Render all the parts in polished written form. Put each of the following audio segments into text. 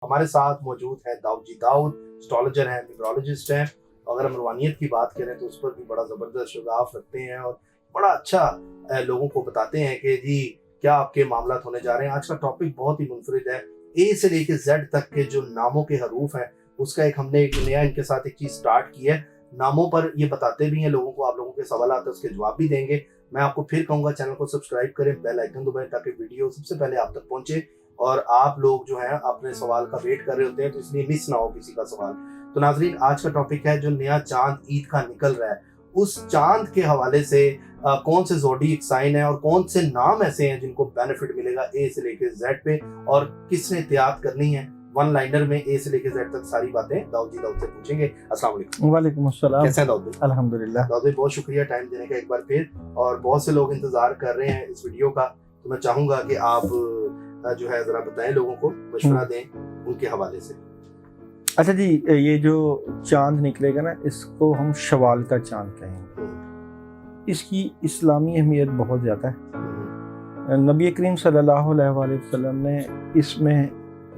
ہمارے ساتھ موجود ہے داؤد جی. داؤد اسٹرالوجر ہیں, نیورولوجسٹ ہیں. اگر ہم روحانیت کی بات کریں تو اس پر بھی بڑا زبردست شگاف رکھتے ہیں اور بڑا اچھا لوگوں کو بتاتے ہیں کہ جی کیا آپ کے معاملات ہونے جا رہے ہیں. آج کا ٹاپک بہت ہی منفرد ہے. اے سے لے کے زیڈ تک کے جو ناموں کے حروف ہیں اس کا ہم نے ایک نیا ان کے ساتھ ایک چیز سٹارٹ کی ہے. ناموں پر یہ بتاتے بھی ہیں لوگوں کو, آپ لوگوں کے سوالات ہیں اس کے جواب بھی دیں گے. میں آپ کو پھر کہوں گا چینل کو سبسکرائب کریں, بیل آئیکن دبائیں تاکہ ویڈیو سب سے پہلے آپ تک پہنچے. اور آپ لوگ جو ہیں اپنے سوال کا ویٹ کر رہے ہوتے ہیں تو اس لیے مس نہ ہو کسی کا سوال. تو ناظرین, آج کا ٹاپک ہے جو نیا چاند عید کا نکل رہا ہے, اس چاند کے حوالے سے کون سے زوڈیک سائن ہیں اور کون سے نام ایسے ہیں جن کو بینیفٹ ملے گا اے سے لے کے زیڈ پہ, اور کس نے احتیاط کرنی ہے. ون لائنر میں اے سے لے کے زیڈ تک ساری باتیں داؤد سے پوچھیں گے. السلام علیکم. وعلیکم السلام. کیسے ہیں داؤد بھائی؟ الحمدللہ. داؤد بھائی بہت شکریہ ٹائم دینے کا ایک بار پھر, اور بہت سے لوگ انتظار کر رہے ہیں اس ویڈیو کا, تو میں چاہوں گا کہ آپ جو ہے ذرا بتائیں لوگوں کو, مشورہ دیں ان کے حوالے سے. اچھا جی, یہ جو چاند نکلے گا نا اس کو ہم شوال کا چاند کہیں گے. اس کی اسلامی اہمیت بہت زیادہ ہے. نبی کریم صلی اللہ علیہ وآلہ وسلم نے اس میں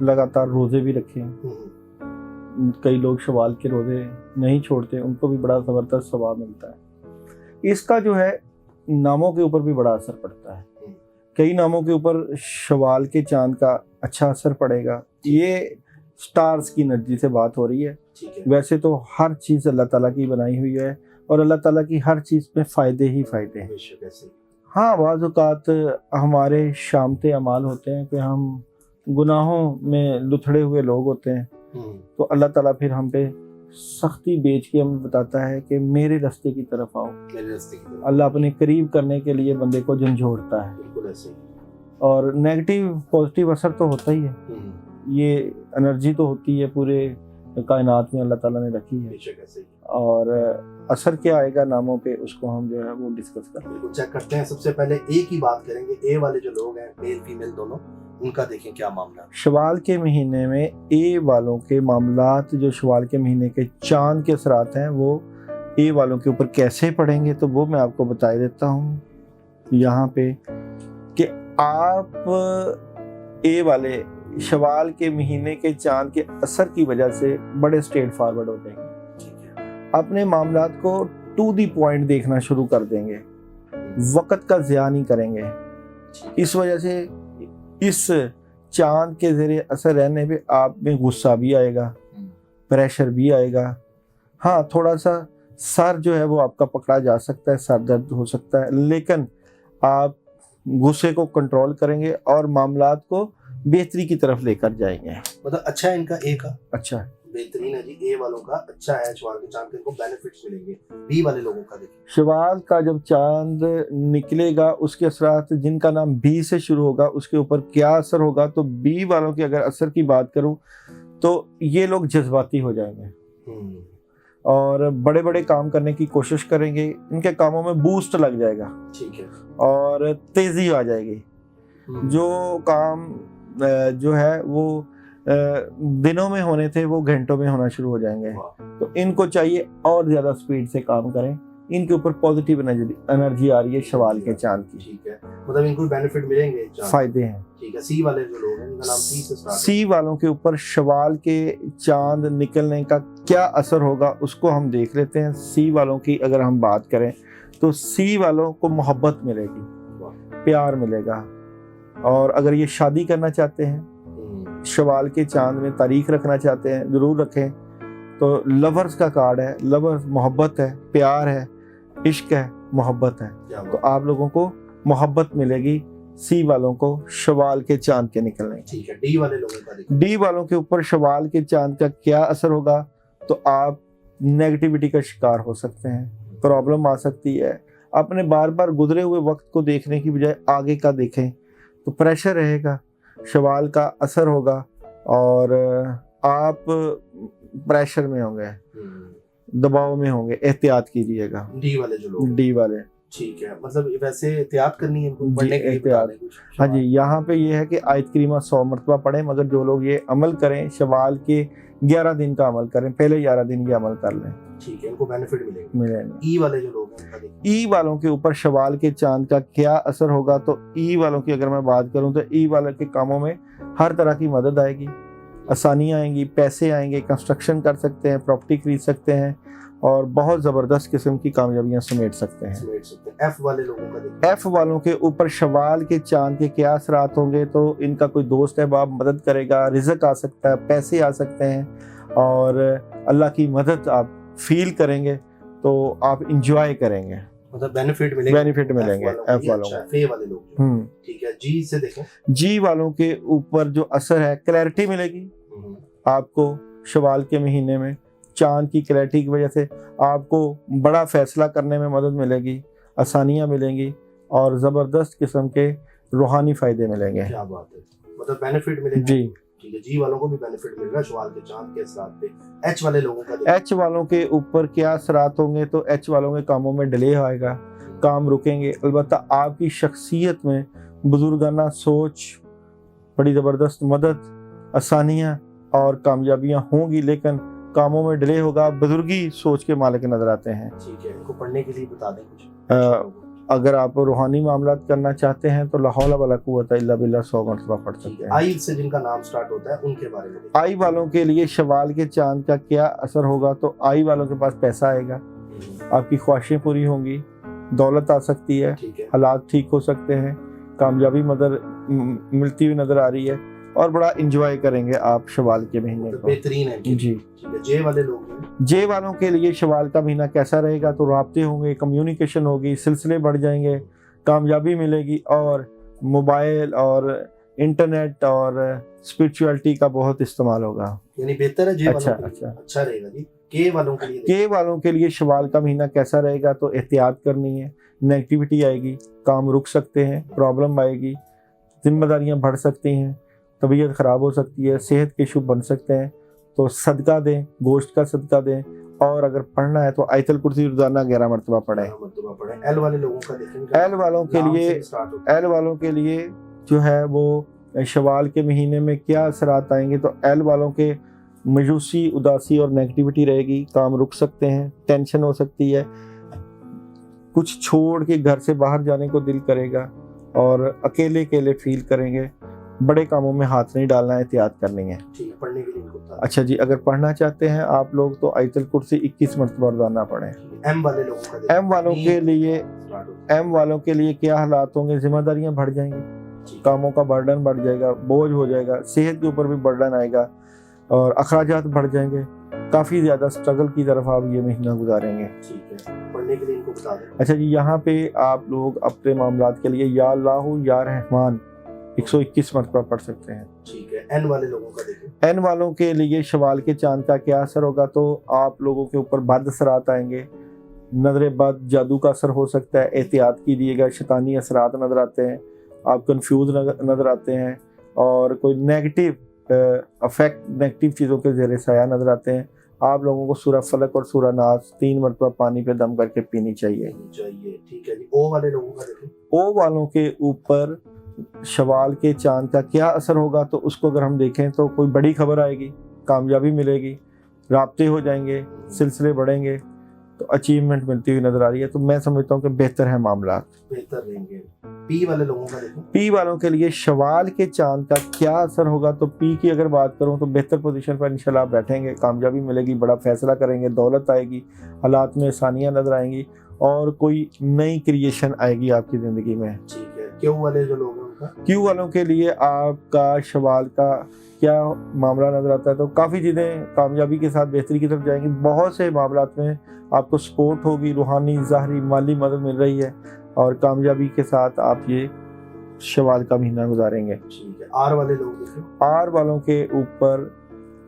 لگاتار روزے بھی رکھے ہیں. کئی لوگ شوال کے روزے نہیں چھوڑتے, ان کو بھی بڑا زبردست ثواب ملتا ہے. اس کا جو ہے ناموں کے اوپر بھی بڑا اثر پڑتا ہے. کئی ناموں کے اوپر شوال کے چاند کا اچھا اثر پڑے گا. یہ سٹارز کی انرجی سے بات ہو رہی ہے. ویسے تو ہر چیز اللہ تعالیٰ کی بنائی ہوئی ہے اور اللہ تعالیٰ کی ہر چیز میں فائدے ہی فائدے ہیں. ہاں, بعض اوقات ہمارے شامت اعمال ہوتے ہیں کہ ہم گناہوں میں لتھڑے ہوئے لوگ ہوتے ہیں, تو اللہ تعالیٰ پھر ہم پہ سختی بیچ کے ہمیں بتاتا ہے کہ میرے راستے کی طرف آؤ. اللہ اپنے قریب کرنے کے لیے بندے کو جھنجھوڑتا ہے. اور نیگیٹو پازیٹیو اثر تو ہوتا ہی ہے. یہ انرجی تو ہوتی ہے پورے کائنات میں اللہ تعالیٰ نے رکھی ہے, اور اثر کیا آئے گا ناموں پہ اس کو ہم جو ہے وہ ڈسکس چیک کرتے ہیں. سب سے پہلے اے کی بات کریں گے. اے والے جو لوگ ہیں میل فیمیل دونوں, ان کا دیکھیں کیا معاملہ. شوال کے مہینے میں اے والوں کے معاملات, جو شوال کے مہینے کے چاند کے اثرات ہیں وہ اے والوں کے اوپر کیسے پڑیں گے, تو وہ میں آپ کو بتا دیتا ہوں یہاں پہ کہ آپ اے والے شوال کے مہینے کے چاند کے اثر کی وجہ سے بڑے اسٹریٹ فارورڈ ہو جائیں گے. اپنے معاملات کو ٹو دی پوائنٹ دیکھنا شروع کر دیں گے, وقت کا ضیاع نہیں کریں گے. اس وجہ سے اس چاند کے زیر اثر رہنے پہ آپ میں غصہ بھی آئے گا, پریشر بھی آئے گا. ہاں, تھوڑا سا سر جو ہے وہ آپ کا پکڑا جا سکتا ہے, سر درد ہو سکتا ہے, لیکن آپ غصے کو کنٹرول کریں گے اور معاملات کو بہتری کی طرف لے کر جائیں گے. مطلب اچھا ہے ان کا اے کا, اچھا ہے, بہترین ہے جی. اے والوں کا اچھا ہے, شوال کے چاند کے ان کو بینیفٹس ملیں گے. بی والے لوگوں کا دیکھیں. شوال کا جب چاند نکلے گا اس کے اثرات جن کا نام بی سے شروع ہوگا اس کے اوپر کیا اثر ہوگا, تو بی والوں کے اگر اثر کی بات کروں تو یہ لوگ جذباتی ہو جائیں گے اور بڑے بڑے کام کرنے کی کوشش کریں گے. ان کے کاموں میں بوسٹ لگ جائے گا. ٹھیک ہے. اور تیزی آ جائے گی. جو کام جو ہے وہ دنوں میں ہونے تھے وہ گھنٹوں میں ہونا شروع ہو جائیں گے. تو ان کو چاہیے اور زیادہ سپیڈ سے کام کریں. ان کے اوپر پازیٹیو انرجی آ رہی ہے شوال کے چاند کی. ٹھیک ہے, مطلب ان کو بینیفٹ ملیں گے, فائدے ہیں. ٹھیک ہے. سی والے جو لوگ ہیں ان کا نام سی سے سٹارٹ ہے. سی والوں کے اوپر شوال کے چاند نکلنے کا کیا اثر ہوگا اس کو ہم دیکھ لیتے ہیں. سی والوں کی اگر ہم بات کریں تو سی والوں کو محبت ملے گی, پیار ملے گا. اور اگر یہ شادی کرنا چاہتے ہیں, شوال کے چاند میں تاریخ رکھنا چاہتے ہیں, ضرور رکھیں. تو لورز کا کارڈ ہے. لورز محبت ہے, پیار ہے, عشق ہے, محبت ہے. تو آپ لوگوں کو محبت ملے گی سی والوں کو شوال کے چاند کے نکلنے. ٹھیک ہے. ڈی والے لوگوں کا دیکھیں. ڈی والوں کے اوپر شوال کے چاند کا کیا اثر ہوگا, تو آپ نیگیٹیوٹی کا شکار ہو سکتے ہیں, پرابلم آ سکتی ہے. اپنے بار بار گزرے ہوئے وقت کو دیکھنے کی بجائے آگے کا دیکھیں, تو پریشر رہے گا, شوال کا اثر ہوگا اور آپ پریشر میں ہوں گے, دباؤ میں ہوں گے. احتیاط کیجیے گا. ڈی والے جو لوگ, ڈی والے. ٹھیک ہے. مطلب ویسے احتیاط کرنی ہے ان کو جی, پڑھنے کے لیے احتیاط. ہاں جی, یہاں پہ یہ ہے کہ آیت کریمہ 100 مرتبہ پڑھیں, مگر جو لوگ یہ عمل کریں شوال کے 11 دن کا عمل کریں, پہلے 11 دن یہ عمل کر لیں. ٹھیک ہے, ان کو بینیفٹ ملے گا. ای والے جو لوگ ہیں, ای والوں کے اوپر شوال کے چاند کا کیا اثر ہوگا, تو ای والوں کی اگر میں بات کروں تو ای والوں کے کاموں میں ہر طرح کی مدد آئے گی. آسانیاں آئیں گی، پیسے آئیں گے، کنسٹرکشن کر سکتے ہیں، پراپرٹی خرید سکتے ہیں اور بہت زبردست قسم کی کامیابیاں سمیٹ سکتے ہیں۔ ایف والے لوگوں کا دیکھیں، ایف والوں کے اوپر شوال کے چاند کے کیا اثرات ہوں گے؟ تو ان کا کوئی دوست احباب مدد کرے گا، رزق آ سکتا ہے، پیسے آ سکتے ہیں اور اللہ کی مدد آپ فیل کریں گے تو آپ انجوائے کریں گے، مطلب بینیفٹ ملے گا، بینیفٹ ملیں گے ایف والوں کو۔ فے والے لوگ ٹھیک ہے۔ جی سے دیکھیں، جی والوں کے اوپر جو اثر ہے، کلیئرٹی ملے گی آپ کو شوال کے مہینے میں، چاند کی کلیئرٹی کی وجہ سے آپ کو بڑا فیصلہ کرنے میں مدد ملے گی، آسانیاں ملیں گی اور زبردست قسم کے روحانی فائدے ملیں گے۔ کیا بات ہے، مطلب بینیفٹ ملے گا۔ جی ٹھیک ہے، جی والوں کو بھی بینیفٹ مل رہا ہے شوال کے چاند کے اثرات پہ۔ ایچ والے لوگوں کا دیکھیں، ایچ والوں کے اوپر کیا اثرات ہوں گے؟ تو ایچ والوں کے کاموں میں ڈیلے آئے گا، کام رکیں گے، البتہ آپ کی شخصیت میں بزرگانہ سوچ، بڑی زبردست مدد، آسانیاں اور کامیابیاں ہوں گی، لیکن کاموں میں ڈیلے ہوگا، بزرگی سوچ کے مالک نظر آتے ہیں۔ ٹھیک ہے، ان کو پڑھنے کے لیے بتا دیں کچھ۔ اگر آپ روحانی معاملات کرنا چاہتے ہیں تو لا حول ولا قوت الا باللہ 100 مرتبہ پڑھ سکتے ہیں۔ آئی سے جن کا نام سٹارٹ ہوتا ہے ان کے بارے میں دیکھیں۔ آئی والوں کے لیے شوال کے چاند کا کیا اثر ہوگا؟ تو آئی والوں کے پاس پیسہ آئے گا، آپ کی خواہشیں پوری ہوں گی، دولت آ سکتی ہے، ٹھیک ہے، حالات ٹھیک ہو سکتے ہیں، کامیابی ملتی ہوئی نظر آ رہی ہے اور بڑا انجوائے کریں گے آپ شوال کے مہینے کو۔ بہترین ہے جی۔ ٹھیک ہے، جے والے لوگ ہیں، جے والوں کے لیے شوال کا مہینہ کیسا رہے گا؟ تو رابطے ہوں گے، کمیونیکیشن ہوگی، سلسلے بڑھ جائیں گے، کامیابی ملے گی اور موبائل اور انٹرنیٹ اور اسپرچولیٹی کا بہت استعمال ہوگا۔ یعنی بہتر ہے جے والوں کے لیے، اچھا۔ اچھا رہے گا۔ جی کے والوں کے لیے کے والوں کے لیے شوال کا مہینہ کیسا رہے گا؟ تو احتیاط کرنی ہے، نیگیٹیوٹی آئے گی، کام رک سکتے ہیں، پرابلم آئے گی، ذمہ داریاں بڑھ سکتی ہیں، طبیعت خراب ہو سکتی ہے، صحت کے ایشو بن سکتے ہیں، تو صدقہ دیں، گوشت کا صدقہ دیں اور اگر پڑھنا ہے تو آیت الکرسی روزانہ 11 مرتبہ پڑھیں۔ ایل والے لوگوں کا دیکھیں، ایل والوں کے لیے جو ہے وہ شوال کے مہینے میں کیا اثرات آئیں گے؟ تو ایل والوں کے مایوسی، اداسی اور نیگیٹیوٹی رہے گی، کام رک سکتے ہیں، ٹینشن ہو سکتی ہے، کچھ چھوڑ کے گھر سے باہر جانے کو دل کرے گا اور اکیلے فیل کریں گے، بڑے کاموں میں ہاتھ نہیں ڈالنا ہے، احتیاط کرنی ہے۔ پڑھنے کے لیے اچھا جی، اگر پڑھنا چاہتے ہیں آپ لوگ تو آیت الکرسی 21 مرتبہ روزانہ پڑھیں۔ ایم والے لوگوں کا دیکھیں، ایم والوں کے لیے کیا حالات ہوں گے؟ ذمہ داریاں بڑھ جائیں گی، کاموں کا برڈن بڑھ جائے گا، بوجھ ہو جائے گا، صحت کے اوپر بھی برڈن آئے گا اور اخراجات بڑھ جائیں گے، کافی زیادہ سٹرگل کی طرف آپ یہ مہینہ گزاریں گے۔ ٹھیک ہے، پڑھنے کے لیے ان کو بتا دیں۔ اچھا جی، یہاں پہ آپ لوگ اپنے معاملات کے لیے یا اللہ یا رحمان 121 مرتبہ پڑھ سکتے ہیں۔ ٹھیک ہے، این والے لوگوں کا دیکھیں، این والوں کے لیے شوال کے چاند کا کیا اثر ہوگا؟ تو آپ لوگوں کے اوپر بد اثرات آئیں گے، نظر بد، جادو کا اثر ہو سکتا ہے، احتیاط کیجیے گا، شیطانی اثرات نظر آتے ہیں، آپ کنفیوز نظر آتے ہیں اور کوئی نیگیٹو افیکٹ، نیگیٹو چیزوں کے زیر سایہ نظر آتے ہیں۔ آپ لوگوں کو سورہ فلق اور سورہ ناس 3 مرتبہ پانی پہ دم کر کے پینی چاہیے۔ ٹھیک ہے جی، او والے لوگوں کا دیکھیں، او والوں کے اوپر شوال کے چاند کا کیا اثر ہوگا؟ تو اس کو اگر ہم دیکھیں تو کوئی بڑی خبر آئے گی، کامیابی ملے گی، رابطے ہو جائیں گے، سلسلے بڑھیں گے، تو اچیومنٹ ملتی ہوئی نظر آ رہی ہے، تو میں سمجھتا ہوں کہ بہتر ہے معاملات، بہتر رہیں گے۔ پی والے لوگوں کا دیکھیں، پی والوں کے لیے شوال کے چاند کا کیا اثر ہوگا؟ تو پی کی اگر بات کروں تو بہتر پوزیشن پر انشاءاللہ آپ بیٹھیں گے، کامیابی ملے گی، بڑا فیصلہ کریں گے، دولت آئے گی، حالات میں آسانیاں نظر آئیں گی اور کوئی نئی کریشن آئے گی آپ کی زندگی میں۔ ٹھیک ہے، کیو والے جو لوگ ہیں ان کا، کیو والوں کے لیے آپ کا شوال کا کیا معاملہ نظر آتا ہے؟ تو کافی چیزیں کامیابی کے ساتھ بہتری کی طرف جائیں گی، بہت سے معاملات میں آپ کو سپورٹ ہوگی، روحانی، ظاہری، مالی مدد مل رہی ہے اور کامیابی کے ساتھ آپ یہ شوال کا مہینہ گزاریں گے۔ ٹھیک ہے، آر والے لوگ دیکھیں، آر والوں کے اوپر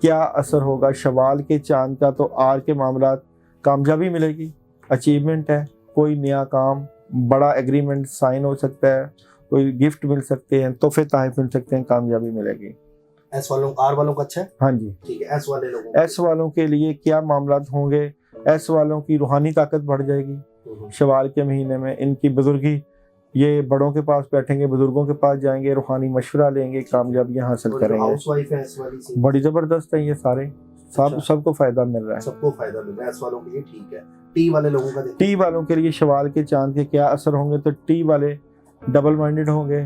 کیا اثر ہوگا شوال کے چاند کا؟ تو آر کے معاملات، کامیابی ملے گی، اچیومنٹ ہے، کوئی نیا کام، بڑا ایگریمنٹ سائن ہو سکتا ہے، کوئی گفٹ مل سکتے ہیں، تحفے تحائف مل سکتے ہیں، کامیابی ملے گی۔ ایس والوں، آر والوں کا اچھا ہے، ہاں جی۔ ٹھیک ہے، ایس والے لوگوں ایس والوں کے لیے کیا معاملات ہوں گے؟ ایس والوں کی روحانی طاقت بڑھ جائے گی شوال کے مہینے میں، ان کی بزرگی، یہ بڑوں کے پاس بیٹھیں گے، بزرگوں کے پاس جائیں گے، روحانی مشورہ لیں گے، کامیابیاں حاصل کریں گے۔ ہاؤس وائف ہے ایس والی سے، بڑی زبردست ہے، یہ سارے سب کو فائدہ مل رہا ہے، سب کو فائدہ مل رہا ہے ایس والوں کے لیے۔ ٹھیک ہے، ٹی والے لوگوں کا دیکھیں، ٹی والوں کے لیے شوال کے چاند کے کیا اثر ہوں گے؟ تو ٹی والے ڈبل مائنڈڈ ہوں گے،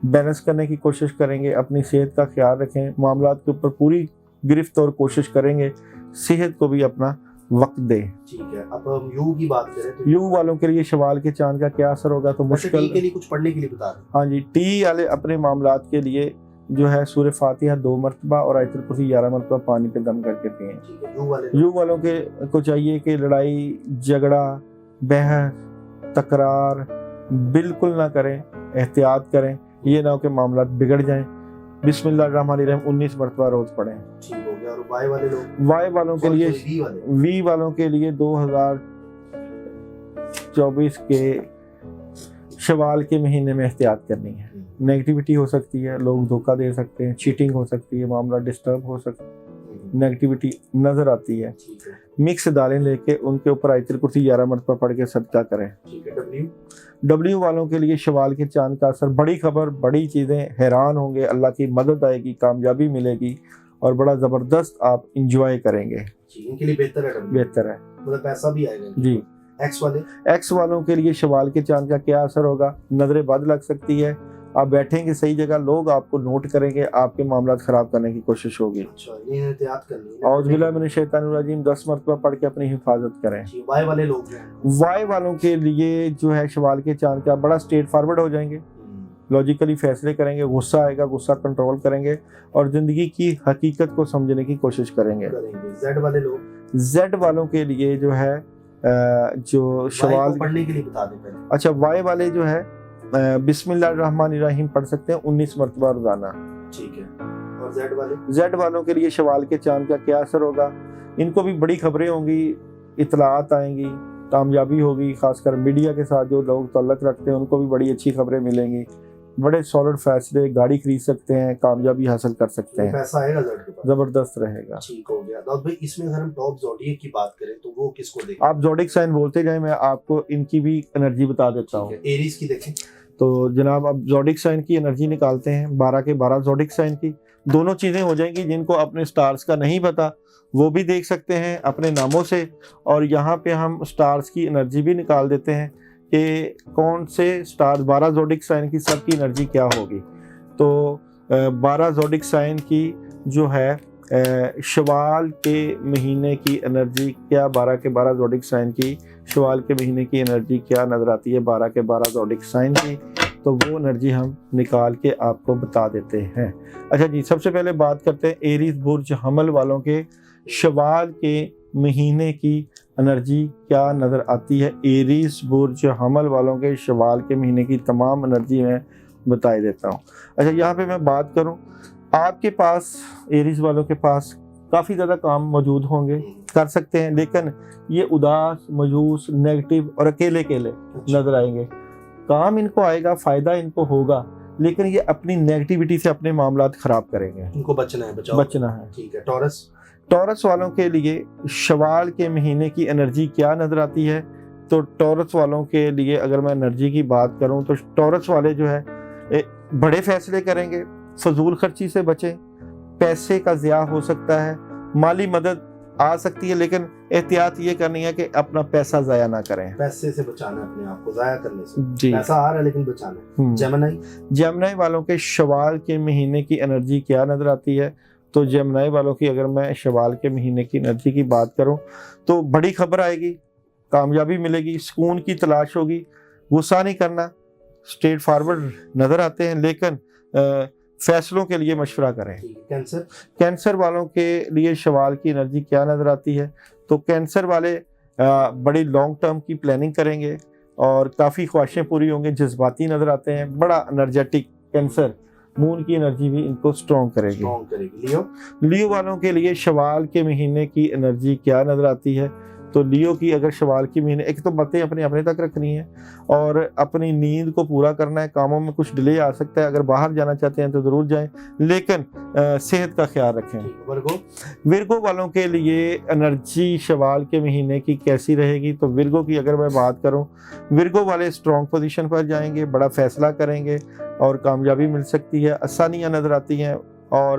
بیلنس کرنے کی کوشش کریں گے, اپنی صحت کا خیال رکھیں, معاملات کے اوپر پوری گرفت اور کوشش کریں گے, صحت کو بھی اپنا وقت دیں. ٹھیک ہے, اب ہم یو کی بات کریں تو یو والوں کے لیے شوال کے چاند کا کیا اثر ہوگا؟ تو مشکل ٹی کے لیے کچھ پڑھنے کے لیے بتا رہے ہیں. ہاں جی, ٹی والے اپنے معاملات کے لیے جو ہے سورہ فاتحہ 2 مرتبہ اور آیت الکرسی 11 مرتبہ پانی پہ دم کر کے پئیں. ٹھیک ہے, یو والوں کے کو چاہیے کہ لڑائی جھگڑا بحث تکرار بالکل نہ کریں, احتیاط کریں, یہ نہ ہو کہ معاملات بگڑ جائیں. بسم اللہ الرحمن الرحیم 19 مرتبہ روز پڑھیں. ٹھیک ہو گیا. اور وائی والے لوگ, وائی والوں کے لیے وی والوں کے لیے 2024 کے شوال کے مہینے میں احتیاط کرنی ہے. نیگیٹیوٹی ہو سکتی ہے, لوگ دھوکہ دے سکتے ہیں, چیٹنگ ہو سکتی ہے, معاملہ ڈسٹرب ہو سکتا ہے, نیگیٹیوٹی نظر آتی ہے. مکس دالیں لے کے ان کے اوپر آیت الکرسی 11 مرتبہ پڑھ کے صدقہ کریں. ڈبلیو والوں کے لیے شوال کے چاند کا اثر, بڑی خبر, بڑی چیزیں, حیران ہوں گے, اللہ کی مدد آئے گی, کامیابی ملے گی اور بڑا زبردست آپ انجوائے کریں گے. ان کے لیے بہتر ہے, مطلب پیسہ بھی آئے گا. جی. ایکس والوں کے لیے شوال کے چاند کا کیا اثر ہوگا؟ نظریں بد لگ سکتی ہے, آپ بیٹھیں گے صحیح جگہ, لوگ آپ کو نوٹ کریں گے, آپ کے معاملات خراب کرنے کی کوشش ہوگی. احتیاط کرنی ہے. اعوذ باللہ من الشیطان الرجیم 10 مرتبہ پڑھ کے اپنی حفاظت کریں. وائی والے لوگ, وائی والوں کے لیے جو ہے شوال کے چاند کا بڑا اسٹریٹ فارورڈ ہو جائیں گے, لاجیکلی فیصلے کریں گے, غصہ آئے گا غصہ کنٹرول کریں گے اور زندگی کی حقیقت کو سمجھنے کی کوشش کریں گے. زیڈ والے لوگ, زیڈ والوں کے لیے جو ہے جو شوال پڑھنے کے لیے بتا دیں پہلے. اچھا, وائی والے جو ہے بسم اللہ الرحمن الرحیم پڑھ سکتے ہیں 19 مرتبہ روزانہ. ٹھیک ہے. اور زیڈ والے, زیڈ والوں کے لیے شوال کے چاند کا کیا اثر ہوگا؟ ان کو بھی بڑی خبریں ہوں گی, اطلاعات آئیں گی, کامیابی ہوگی, خاص کر میڈیا کے ساتھ جو لوگ تعلق رکھتے ہیں ان کو بھی بڑی اچھی خبریں ملیں گی, بڑے سالڈ فیصلے, گاڑی خرید سکتے ہیں, کامیابی حاصل کر سکتے ہیں, پیسہ آئے گا زیڈ کے پاس, زبردست رہے گا. ٹھیک ہو گیا. داؤد بھائی, اس میں اگر ہم ٹاپ زوڈیک کی بات کریں تو وہ کس کو دیکھیں؟ آپ زوڈک سائن بولتے جائیں, میں آپ کو ان کی بھی انرجی بتا دیتا ہوں. ایریز کی دیکھیں تو جناب اب زوڈک سائن کی انرجی نکالتے ہیں, 12 کے 12 زوڈک سائن کی. دونوں چیزیں ہو جائیں گی, جن کو اپنے سٹارز کا نہیں پتا وہ بھی دیکھ سکتے ہیں اپنے ناموں سے, اور یہاں پہ ہم سٹارز کی انرجی بھی نکال دیتے ہیں کہ کون سے سٹارز 12 زوڈک سائن کی سب کی انرجی کیا ہوگی. تو 12 زوڈک سائن کی جو ہے شوال کے مہینے کی انرجی کیا, 12 کے 12 زوڈک سائن کی شوال کے مہینے کی انرجی کیا نظر آتی ہے 12 کے 12 زوڈک سائن کی, تو وہ انرجی ہم نکال کے آپ کو بتا دیتے ہیں. اچھا جی, سب سے پہلے بات کرتے ہیں ایریز برج حمل والوں کے شوال کے مہینے کی انرجی کیا نظر آتی ہے. ایریز برج حمل والوں کے شوال کے مہینے کی تمام انرجی میں بتائی دیتا ہوں. اچھا, یہاں پہ میں بات کروں, آپ کے پاس ایریز والوں کے پاس کافی زیادہ کام موجود ہوں گے, کر سکتے ہیں, لیکن یہ اداس, مایوس, نیگیٹو اور اکیلے نظر آئیں گے. کام ان کو آئے گا, فائدہ ان کو ہوگا, لیکن یہ اپنی نیگیٹیوٹی سے اپنے معاملات خراب کریں گے. ان کو بچنا ہے. ٹھیک ہے. ٹورس والوں کے لیے شوال کے مہینے کی انرجی کیا نظر آتی ہے؟ تو ٹورس والوں کے لیے اگر میں انرجی کی بات کروں تو ٹورس والے جو ہے بڑے فیصلے کریں گے, فضول خرچی سے بچیں, پیسے کا ضیاع ہو سکتا ہے, مالی مدد آ سکتی ہے, لیکن احتیاط یہ کرنی ہے کہ اپنا پیسہ ضائع نہ کریں. پیسے سے بچانا ہے اپنے آپ کو ضائع کرنے سے. جی, پیسہ آ رہا ہے لیکن بچانا ہے. جیمنائی والوں کے شوال کے مہینے کی انرجی کیا نظر آتی ہے؟ تو جیمنائی والوں کی اگر میں شوال کے مہینے کی انرجی کی بات کروں تو بڑی خبر آئے گی, کامیابی ملے گی, سکون کی تلاش ہوگی, غصہ نہیں کرنا, اسٹریٹ فارورڈ نظر آتے ہیں, لیکن فیصلوں کے لیے مشورہ کریں. کینسر والوں کے لیے شوال کی انرجی کیا نظر آتی ہے؟ تو کینسر والے بڑی لانگ ٹرم کی پلاننگ کریں گے اور کافی خواہشیں پوری ہوں گے, جذباتی نظر آتے ہیں, بڑا انرجیٹک کینسر, مون کی انرجی بھی ان کو سٹرونگ کرے گی. لیو والوں کے لیے شوال کے مہینے کی انرجی کیا نظر آتی ہے؟ تو لیو کی اگر شوال کی مہینے, ایک تو باتیں اپنے تک رکھنی ہے اور اپنی نیند کو پورا کرنا ہے, کاموں میں کچھ ڈیلے آ سکتا ہے, اگر باہر جانا چاہتے ہیں تو ضرور جائیں, لیکن صحت کا خیال رکھیں. ورگو والوں کے لیے انرجی شوال کے مہینے کی کیسی رہے گی؟ تو ورگو کی اگر میں بات کروں, ورگو والے اسٹرانگ پوزیشن پر جائیں گے, بڑا فیصلہ کریں گے اور کامیابی مل سکتی ہے, آسانیاں نظر آتی ہیں اور